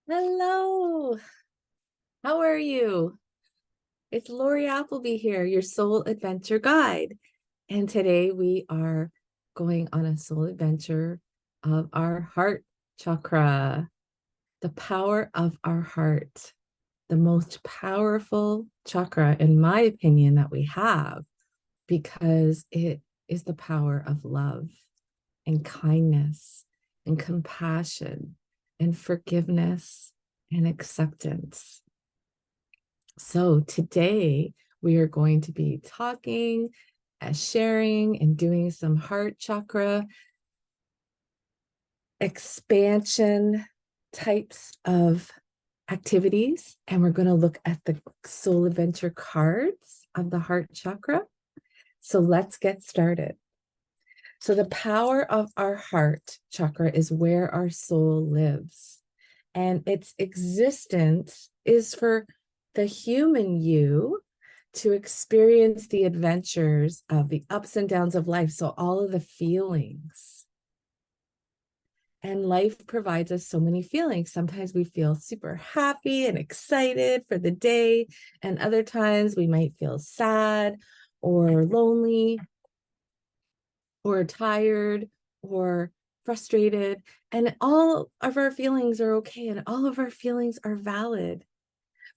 Hello, how are you? It's Lori Appleby here, your soul adventure guide. And today we are going on a soul adventure of our heart chakra, the power of our heart, the most powerful chakra, in my opinion, that we have, because it is the power of love and kindness and compassion and forgiveness and acceptance. So today we are going to be talking, sharing, and doing some heart chakra expansion types of activities. And we're going to look at the soul adventure cards of the heart chakra. So let's get started. So the power of our heart chakra is where our soul lives. And its existence is for the human you to experience the adventures of the ups and downs of life. So all of the feelings. And life provides us so many feelings. Sometimes we feel super happy and excited for the day. And other times we might feel sad or lonely or tired or frustrated. And all of our feelings are okay. And all of our feelings are valid.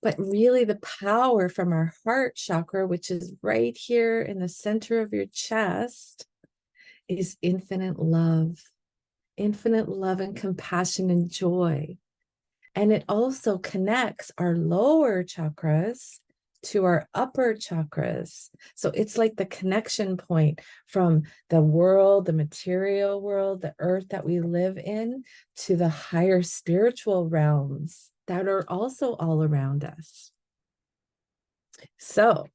But really, the power from our heart chakra, which is right here in the center of your chest, is infinite love and compassion and joy. And it also connects our lower chakras to our upper chakras. So it's like the connection point from the world, the material world, the earth that we live in, to the higher spiritual realms that are also all around us. So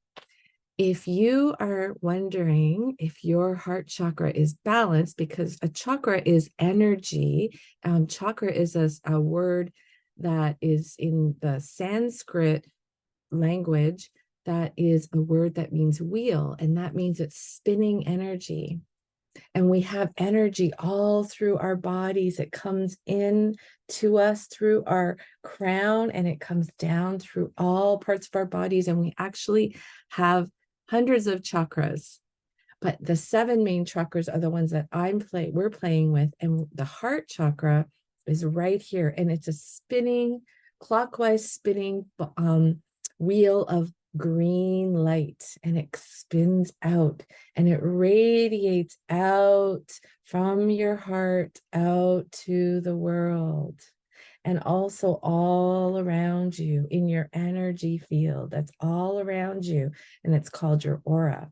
if you are wondering if your heart chakra is balanced, because a chakra is energy, chakra is a word that is in the Sanskrit language, that is a word that means wheel, and that means it's spinning energy. And we have energy all through our bodies. It comes in to us through our crown and it comes down through all parts of our bodies. And we actually have hundreds of chakras, but the 7 main chakras are the ones that we're playing with. And the heart chakra is right here. And it's a spinning, clockwise spinning wheel of green light, and it spins out and it radiates out from your heart out to the world, and also all around you in your energy field that's all around you, and it's called your aura.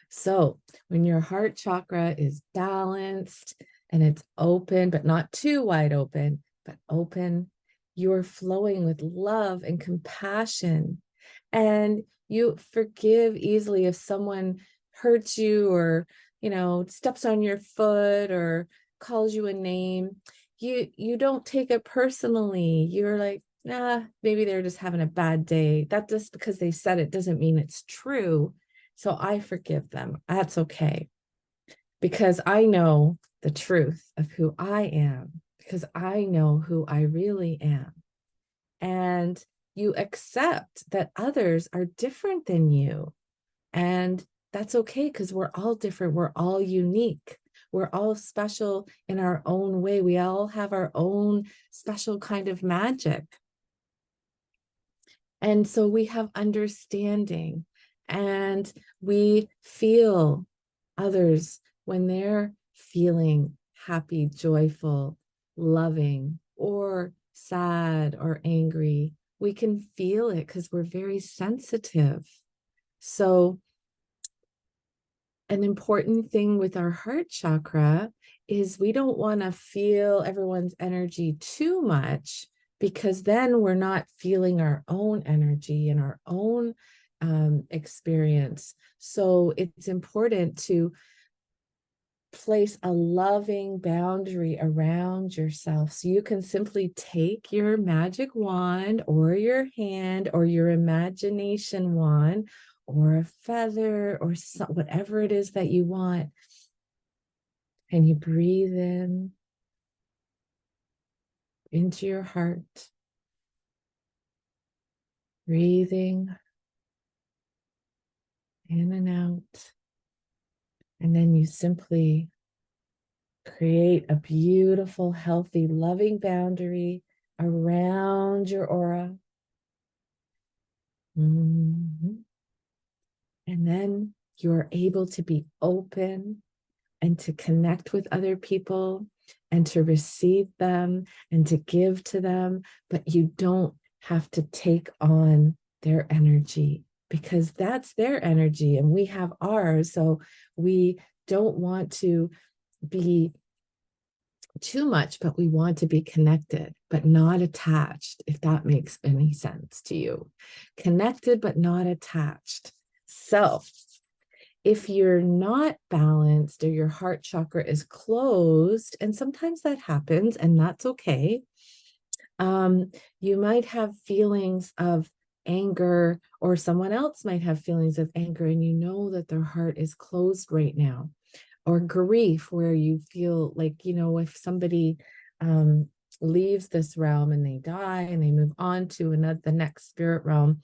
So when your heart chakra is balanced and it's open, but not too wide open, but open, you're flowing with love and compassion. And you forgive easily if someone hurts you or, steps on your foot or calls you a name. You don't take it personally. You're like, nah, maybe they're just having a bad day. That just because they said it doesn't mean it's true. So I forgive them. That's okay. Because I know the truth of who I am, because I know who I really am. And you accept that others are different than you. And that's okay, because we're all different. We're all unique. We're all special in our own way. We all have our own special kind of magic. And so we have understanding, and we feel others when they're feeling happy, joyful, loving, or sad or angry. We can feel it because we're very sensitive. So an important thing with our heart chakra is we don't want to feel everyone's energy too much, because then we're not feeling our own energy and our own experience. So it's important to place a loving boundary around yourself. So you can simply take your magic wand or your hand or your imagination wand or a feather or whatever it is that you want. And you breathe in, into your heart, breathing in and out. And then you simply create a beautiful, healthy, loving boundary around your aura. And then you're able to be open and to connect with other people and to receive them and to give to them, but you don't have to take on their energy because that's their energy and we have ours. So we don't want to be too much, but we want to be connected, but not attached, if that makes any sense to you. Connected, but not attached. So if you're not balanced or your heart chakra is closed, and sometimes that happens, and that's okay, you might have feelings of anger, or someone else might have feelings of anger, and you know that their heart is closed right now. Or grief, where you feel like, if somebody leaves this realm and they die and they move on to the next spirit realm,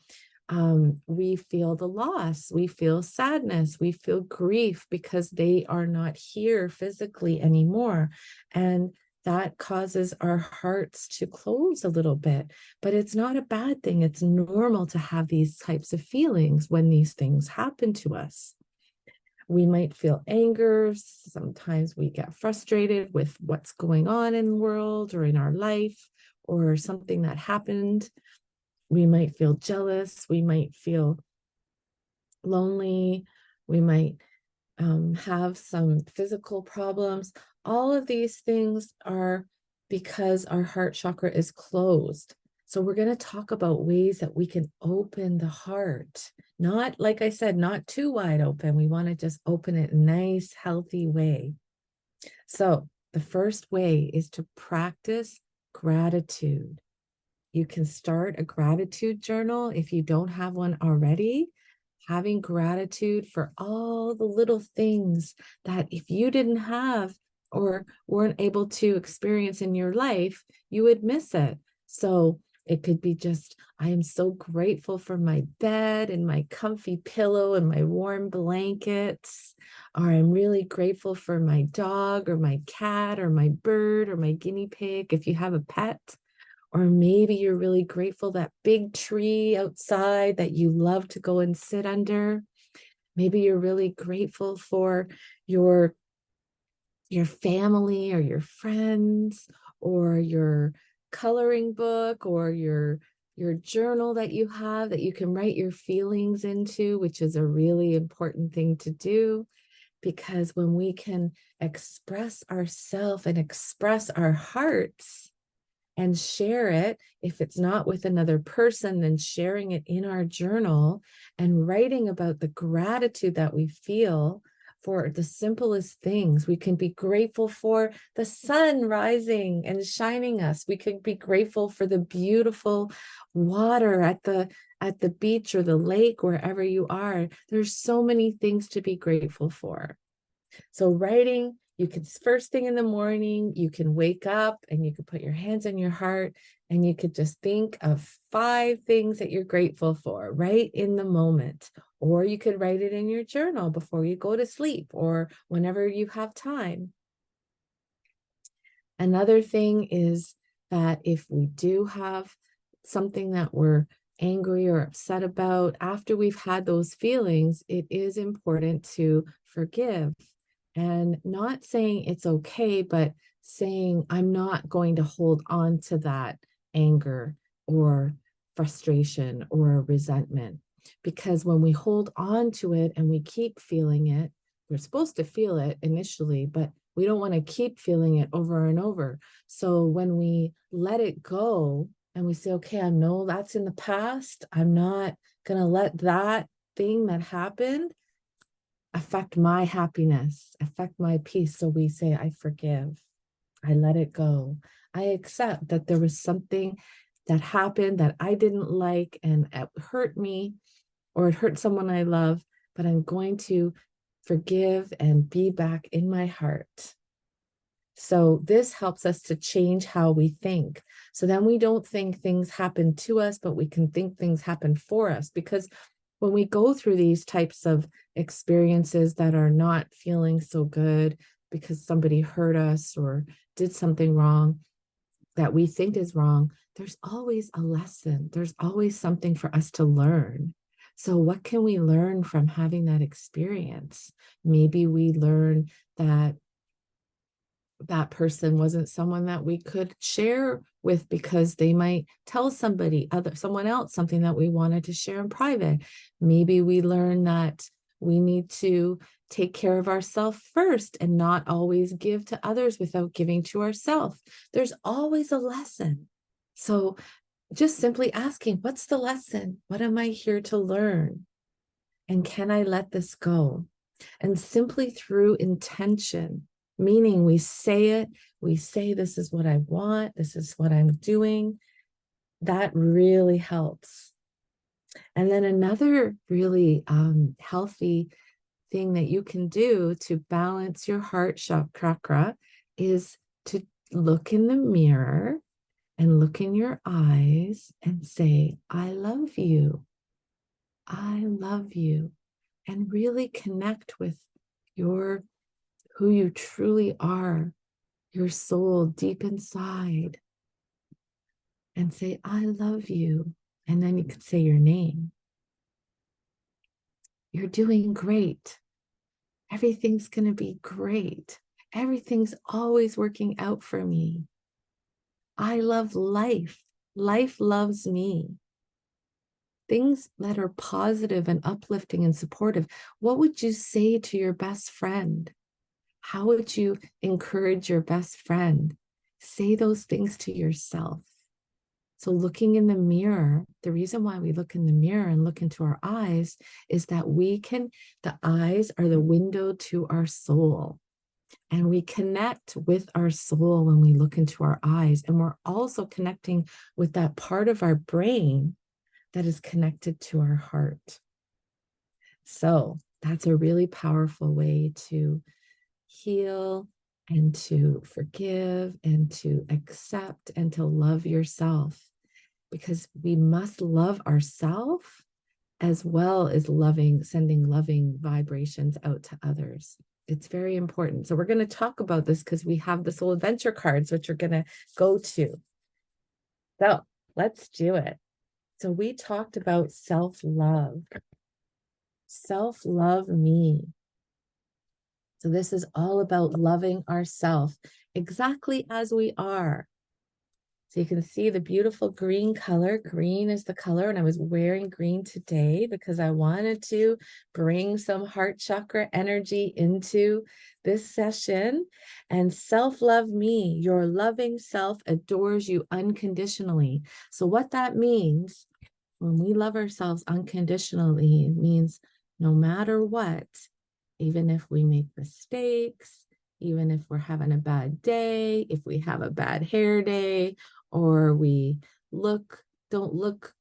we feel the loss, we feel sadness, we feel grief because they are not here physically anymore. And that causes our hearts to close a little bit, but it's not a bad thing. It's normal to have these types of feelings when these things happen to us. We might feel anger. Sometimes we get frustrated with what's going on in the world or in our life or something that happened. We might feel jealous. We might feel lonely. We might have some physical problems. All of these things are because our heart chakra is closed. So we're going to talk about ways that we can open the heart. Not, like I said, not too wide open. We want to just open it in a nice, healthy way. So the first way is to practice gratitude. You can start a gratitude journal if you don't have one already. Having gratitude for all the little things that if you didn't have or weren't able to experience in your life, you would miss it. So it could be just, I am so grateful for my bed and my comfy pillow and my warm blankets. Or I'm really grateful for my dog or my cat or my bird or my guinea pig if you have a pet. Or maybe you're really grateful that big tree outside that you love to go and sit under. Maybe you're really grateful for your family or your friends or your coloring book or your journal that you have that you can write your feelings into, which is a really important thing to do. Because when we can express ourselves and express our hearts, and share it. If it's not with another person, then sharing it in our journal and writing about the gratitude that we feel for the simplest things. We can be grateful for the sun rising and shining us. We could be grateful for the beautiful water at the beach or the lake, wherever you are. There's so many things to be grateful for. So writing, you can first thing in the morning, you can wake up and you can put your hands on your heart and you could just think of 5 things that you're grateful for right in the moment. Or you could write it in your journal before you go to sleep or whenever you have time. Another thing is that if we do have something that we're angry or upset about, after we've had those feelings, it is important to forgive. And not saying it's okay, but saying, I'm not going to hold on to that anger or frustration or resentment. Because when we hold on to it and we keep feeling it, we're supposed to feel it initially, but we don't want to keep feeling it over and over. So when we let it go and we say, okay, I know that's in the past. I'm not going to let that thing that happened affect my happiness, affect my peace. So we say, I forgive, I let it go. I accept that there was something that happened that I didn't like and it hurt me or it hurt someone I love, but I'm going to forgive and be back in my heart. So this helps us to change how we think. So then we don't think things happen to us, but we can think things happen for us. Because when we go through these types of experiences that are not feeling so good because somebody hurt us or did something wrong that we think is wrong, there's always a lesson. There's always something for us to learn. So what can we learn from having that experience? Maybe we learn that that person wasn't someone that we could share with because they might tell someone else something that we wanted to share in private. Maybe we learn that we need to take care of ourselves first and not always give to others without giving to ourselves. There's always a lesson. So just simply asking, what's the lesson? What am I here to learn? And can I let this go? And simply through intention, meaning we say it, we say, this is what I want, this is what I'm doing, that really helps. And then another really healthy thing that you can do to balance your heart chakra is to look in the mirror and look in your eyes and say, I love you. I love you. And really connect with your who you truly are, your soul deep inside, and say, I love you. And then you could say your name. You're doing great. Everything's going to be great. Everything's always working out for me. I love life. Life loves me. Things that are positive and uplifting and supportive. What would you say to your best friend? How would you encourage your best friend? Say those things to yourself. So looking in the mirror, the reason why we look in the mirror and look into our eyes is that the eyes are the window to our soul. And we connect with our soul when we look into our eyes. And we're also connecting with that part of our brain that is connected to our heart. So that's a really powerful way to heal and to forgive and to accept and to love yourself, because we must love ourselves as well as sending loving vibrations out to others. It's very important. So we're going to talk about this because we have the soul adventure cards, which are going to go to. So let's do it. So we talked about self-love. Self-love me. So this is all about loving ourselves exactly as we are. So you can see the beautiful green color. Green is the color, and I was wearing green today because I wanted to bring some heart chakra energy into this session. And self-love me, your loving self adores you unconditionally. So what that means, when we love ourselves unconditionally, it means no matter what, even if we make mistakes, even if we're having a bad day, if we have a bad hair day, or we don't look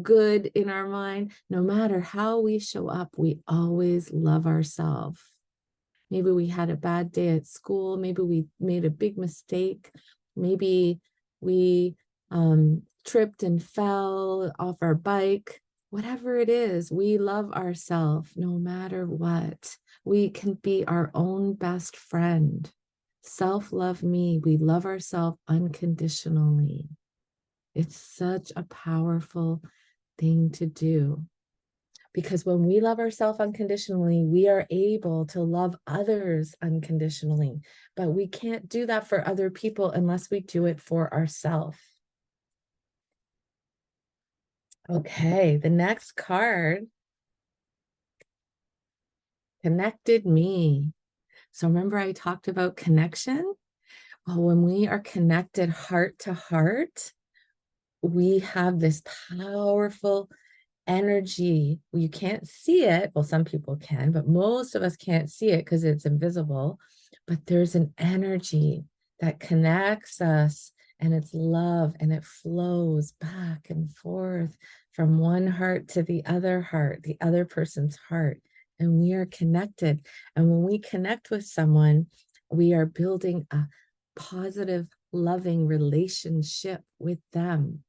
good in our mind, no matter how we show up, we always love ourselves. Maybe we had a bad day at school. Maybe we made a big mistake. Maybe we tripped and fell off our bike. Whatever it is, we love ourselves no matter what. We can be our own best friend. Self-love me. We love ourselves unconditionally. It's such a powerful thing to do. Because when we love ourselves unconditionally, we are able to love others unconditionally. But we can't do that for other people unless we do it for ourselves. Okay, the next card, connected me. So remember I talked about connection? Well, when we are connected heart to heart, we have this powerful energy. You can't see it. Well, some people can, but most of us can't see it because it's invisible. But there's an energy that connects us, and it's love, and it flows back and forth from one heart to the other person's heart. And we are connected. And when we connect with someone, we are building a positive, loving relationship with them.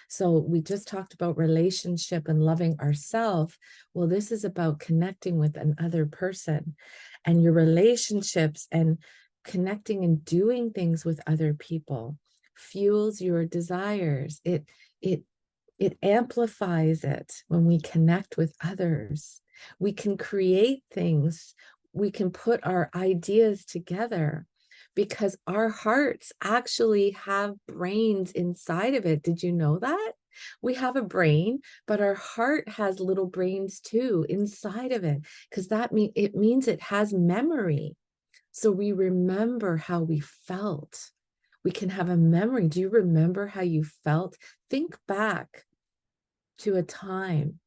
So we just talked about relationship and loving ourselves. Well, this is about connecting with another person, and your relationships and connecting and doing things with other people fuels your desires. It amplifies it when we connect with others. We can create things. We can put our ideas together because our hearts actually have brains inside of it. Did you know that? We have a brain, but our heart has little brains too inside of it, because it means it has memory. So we remember how we felt. We can have a memory. Do you remember how you felt? Think back to a time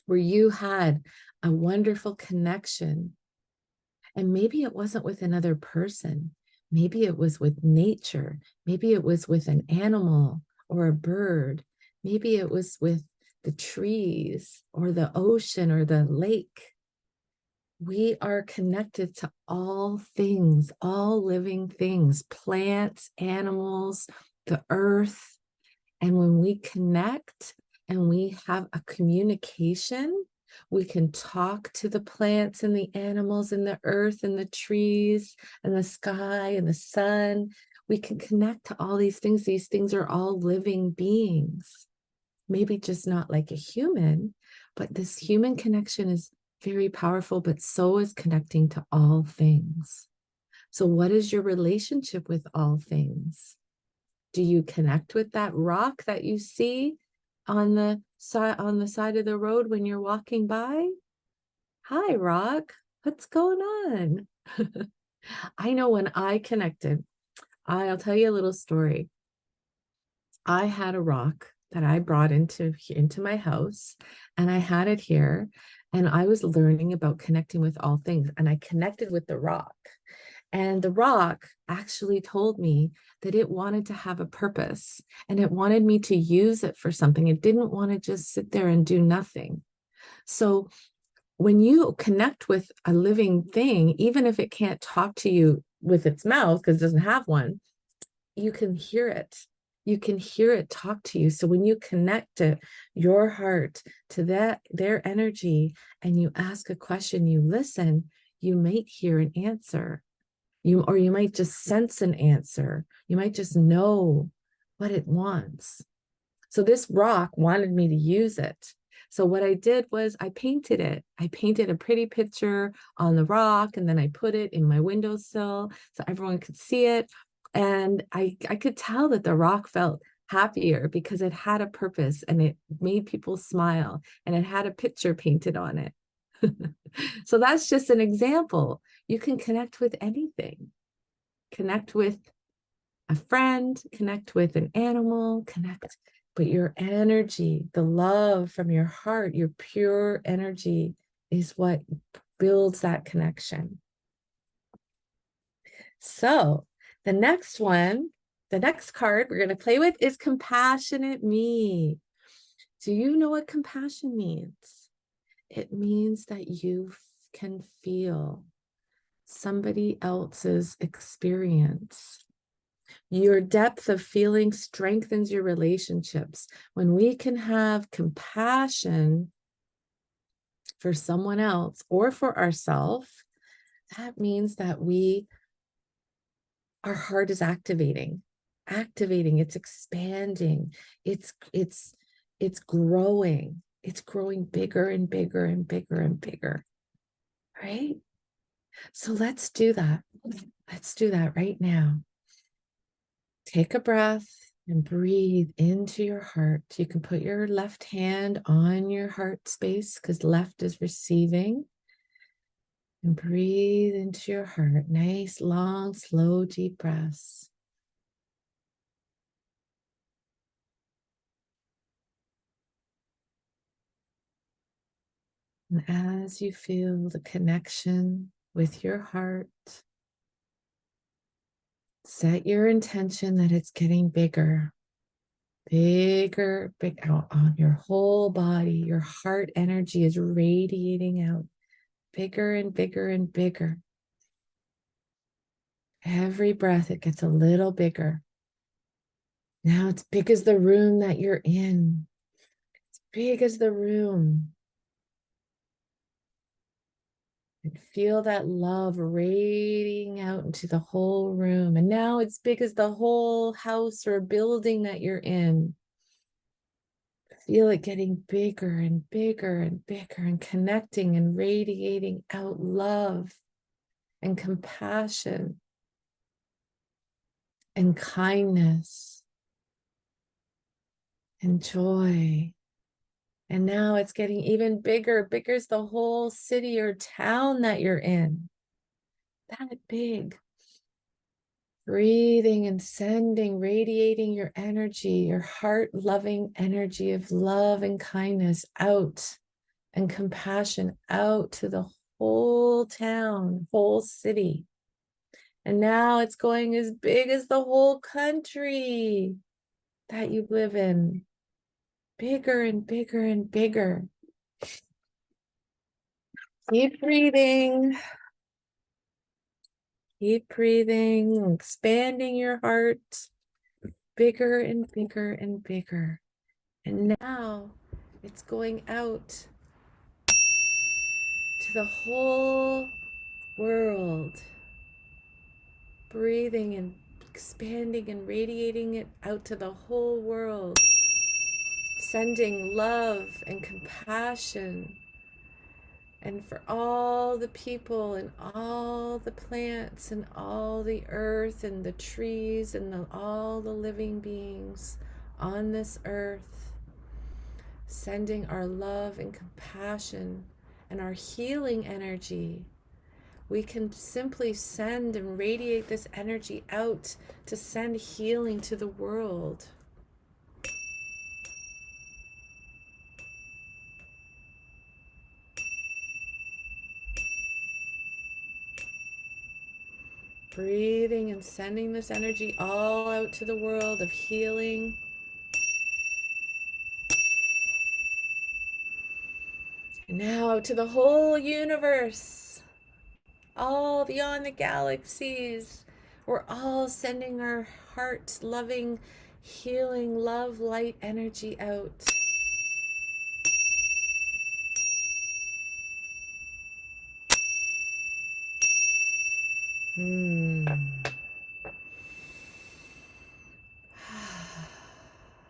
where you had a wonderful connection. And maybe it wasn't with another person. Maybe it was with nature. Maybe it was with an animal or a bird. Maybe it was with the trees or the ocean or the lake. We are connected to all things, all living things, plants, animals, the earth. And when we connect and we have a communication, we can talk to the plants and the animals and the earth and the trees and the sky and the sun. We can connect to all these things. These things are all living beings. Maybe just not like a human, but this human connection is very powerful, but so is connecting to all things. So what is your relationship with all things? Do you connect with that rock that you see on the side of the road when you're walking by? Hi, rock. What's going on? I know when I connected, I'll tell you a little story. I had a rock that I brought into my house, and I had it here, and I was learning about connecting with all things, and I connected with the rock. And the rock actually told me that it wanted to have a purpose, and it wanted me to use it for something. It didn't want to just sit there and do nothing. So when you connect with a living thing, even if it can't talk to you with its mouth because it doesn't have one, you can hear it. You can hear it talk to you. So when you connect your heart to their energy, and you ask a question, you listen, you might hear an answer. Or you might just sense an answer. You might just know what it wants. So this rock wanted me to use it. So what I did was I painted it. I painted a pretty picture on the rock, and then I put it in my windowsill so everyone could see it. And I could tell that the rock felt happier because it had a purpose, and it made people smile, and it had a picture painted on it. So that's just an example. You can connect with anything. Connect with a friend, connect with an animal, but your energy, the love from your heart, your pure energy is what builds that connection. So the next card we're going to play with is Compassionate Me. Do you know what compassion means? It means that you can feel somebody else's experience. Your depth of feeling strengthens your relationships. When we can have compassion for someone else or for ourselves, that means that our heart is activating, it's expanding, it's growing. It's growing bigger and bigger and bigger and bigger, right? So let's do that. Let's do that right now. Take a breath and breathe into your heart. You can put your left hand on your heart space because left is receiving. And breathe into your heart. Nice, long, slow, deep breaths. And as you feel the connection with your heart, set your intention that it's getting bigger, bigger, big out on your whole body. Your heart energy is radiating out bigger and bigger and bigger. Every breath, it gets a little bigger. Now it's big as the room that you're in. It's big as the room. And feel that love radiating out into the whole room. And now it's big as the whole house or building that you're in. Feel it getting bigger and bigger and bigger and connecting and radiating out love and compassion and kindness and joy. And now it's getting even bigger. Bigger is the whole city or town that you're in. That big. Breathing and sending, radiating your energy, your heart-loving energy of love and kindness out and compassion out to the whole town, whole city. And now it's going as big as the whole country that you live in. Bigger and bigger and bigger. Keep breathing. Keep breathing, expanding your heart. Bigger and bigger and bigger. And now it's going out to the whole world. Breathing and expanding and radiating it out to the whole world. Sending love and compassion. And for all the people and all the plants and all the earth and the trees and all the living beings on this earth, sending our love and compassion and our healing energy. We can simply send and radiate this energy out to send healing to the world. Breathing and sending this energy all out to the world of healing. And now to the whole universe, all beyond the galaxies. We're all sending our heart loving, healing, love, light energy out.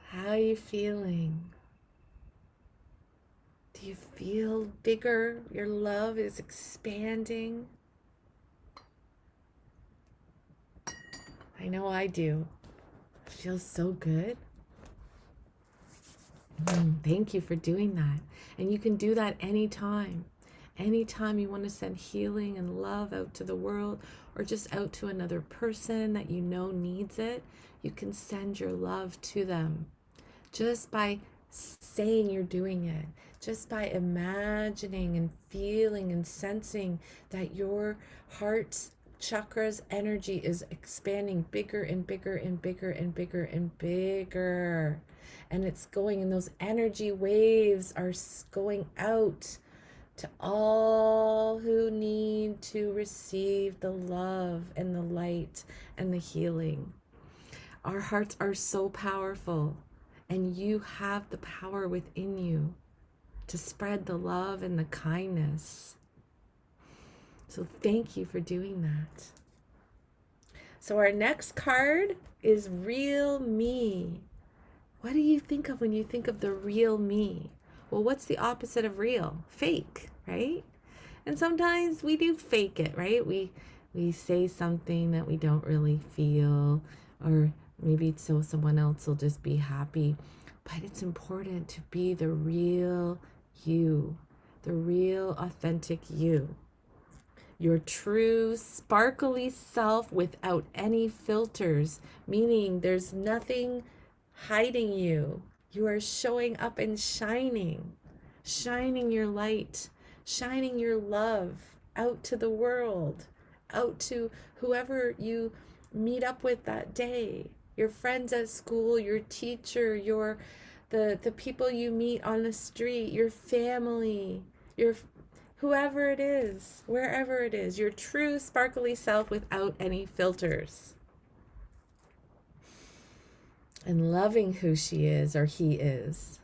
How are you feeling? Do you feel bigger? Your love is expanding? I know I do. It feels so good. Thank you for doing that. And you can do that anytime. Anytime you want to send healing and love out to the world or just out to another person that you know needs it, you can send your love to them just by saying you're doing it, just by imagining and feeling and sensing that your heart's chakra's energy is expanding bigger and bigger and bigger and bigger and bigger. And it's going, and those energy waves are going out to all who need to receive the love and the light and the healing. Our hearts are so powerful, and you have the power within you to spread the love and the kindness. So thank you for doing that. So our next card is Real Me. What do you think of when you think of the real me? Well, what's the opposite of real? Fake, right? And sometimes we do fake it, right? We say something that we don't really feel, or maybe so someone else will just be happy. But it's important to be the real you, the real authentic you. Your true sparkly self without any filters, meaning there's nothing hiding you. You are showing up and shining your light, shining your love out to the world, out to whoever you meet up with that day, your friends at school, your teacher, the people you meet on the street, your family, your whoever it is, wherever it is, your true sparkly self without any filters. And loving who she is or he is,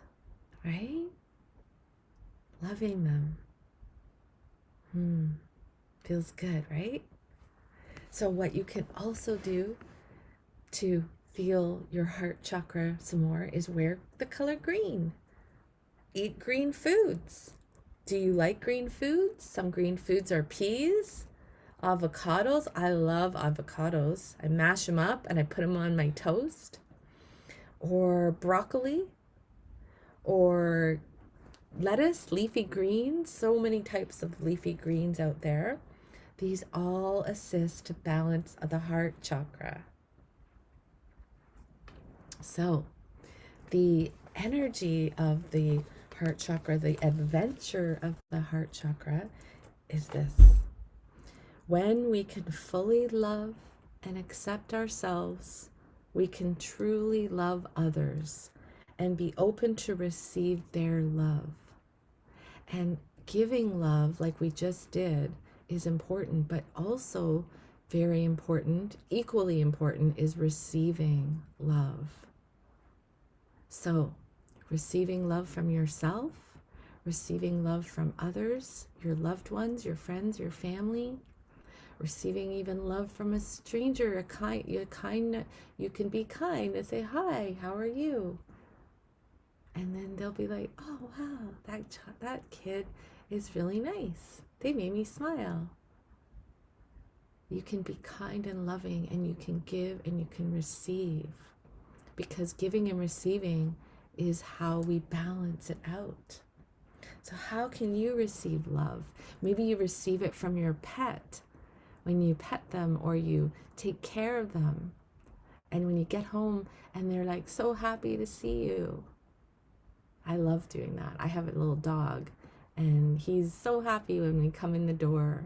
right? Loving them. Feels good, right? So what you can also do to feel your heart chakra some more is wear the color green. Eat green foods. Do you like green foods? Some green foods are peas, avocados. I love avocados. I mash them up and I put them on my toast. Or broccoli, or lettuce, leafy greens. So many types of leafy greens out there. These all assist to balance the heart chakra. So the energy of the heart chakra, the adventure of the heart chakra is this. When we can fully love and accept ourselves, we can truly love others and be open to receive their love. And giving love, like we just did, is important, but also very important, equally important, is receiving love. So, receiving love from yourself, receiving love from others, your loved ones, your friends, your family, receiving even love from a stranger, you can be kind and say, "Hi, how are you?" And then they'll be like, "Oh, wow, that kid is really nice. They made me smile." You can be kind and loving, and you can give and you can receive, because giving and receiving is how we balance it out. So how can you receive love? Maybe you receive it from your pet when you pet them or you take care of them. And when you get home and they're like so happy to see you. I love doing that. I have a little dog and he's so happy when we come in the door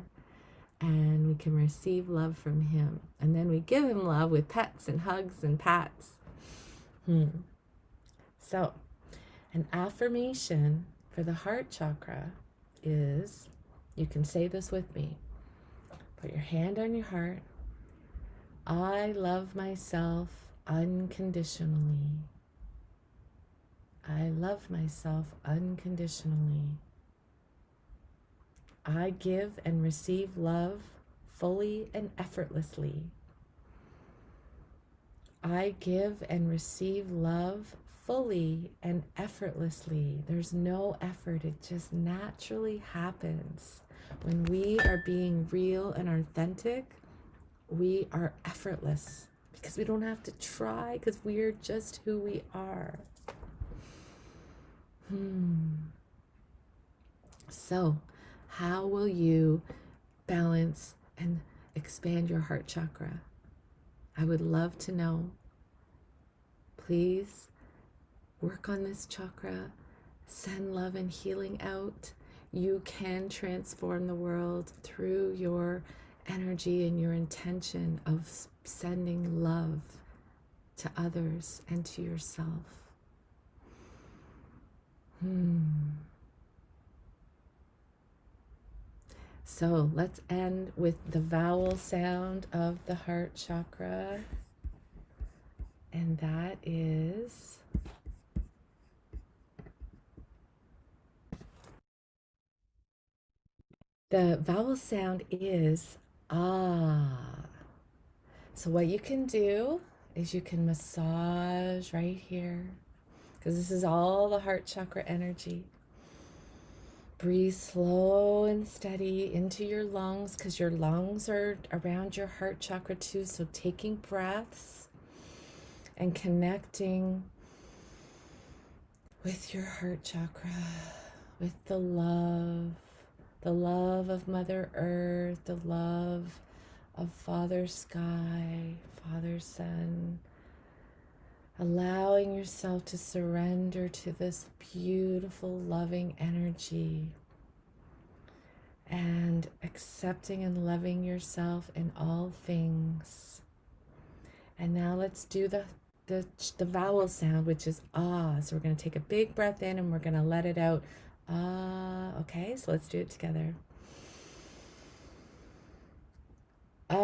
and we can receive love from him. And then we give him love with pets and hugs and pats. So, an affirmation for the heart chakra is, you can say this with me. Put your hand on your heart. I love myself unconditionally. I love myself unconditionally. I give and receive love fully and effortlessly. I give and receive love fully and effortlessly. There's no effort, it just naturally happens. When we are being real and authentic, we are effortless because we don't have to try, because we're just who we are. So, how will you balance and expand your heart chakra? I would love to know. Please work on this chakra. Send love and healing out. You can transform the world through your energy and your intention of sending love to others and to yourself. So let's end with the vowel sound of the heart chakra. And that is the vowel sound is ah. So what you can do is you can massage right here, because this is all the heart chakra energy. Breathe slow and steady into your lungs, because your lungs are around your heart chakra too. So taking breaths and connecting with your heart chakra, with the love of Mother Earth, the love of Father Sky, Father Sun, allowing yourself to surrender to this beautiful, loving energy and accepting and loving yourself in all things. And now let's do the vowel sound, which is ah. So we're going to take a big breath in and we're going to let it out. Okay, so let's do it together. Uh,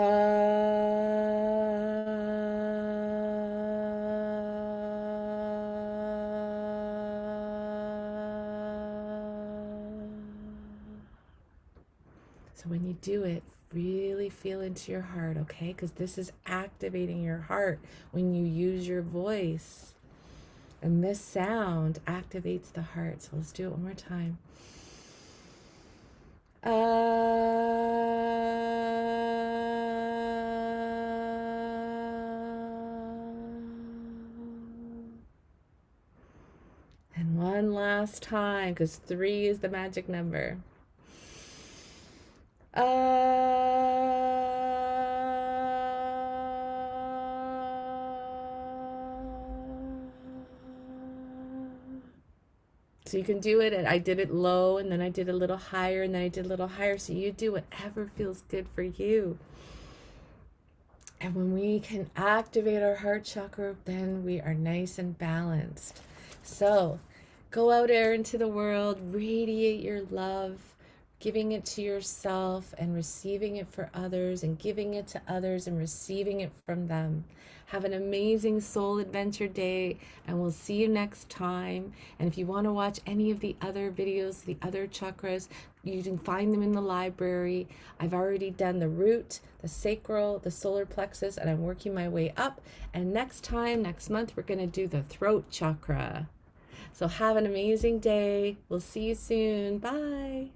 so when you do it, really feel into your heart, okay? Because this is activating your heart when you use your voice. And this sound activates the heart. So let's do it one more time. And one last time, because 3 is the magic number. So you can do it, and I did it low, and then I did a little higher, and then I did a little higher. So you do whatever feels good for you. And when we can activate our heart chakra, then we are nice and balanced. So go out there into the world, radiate your love, giving it to yourself and receiving it for others, and giving it to others and receiving it from them. Have an amazing soul adventure day, and we'll see you next time. And if you want to watch any of the other videos, the other chakras, you can find them in the library. I've already done the root, the sacral, the solar plexus, and I'm working my way up. And next time, next month, we're going to do the throat chakra. So have an amazing day. We'll see you soon. Bye.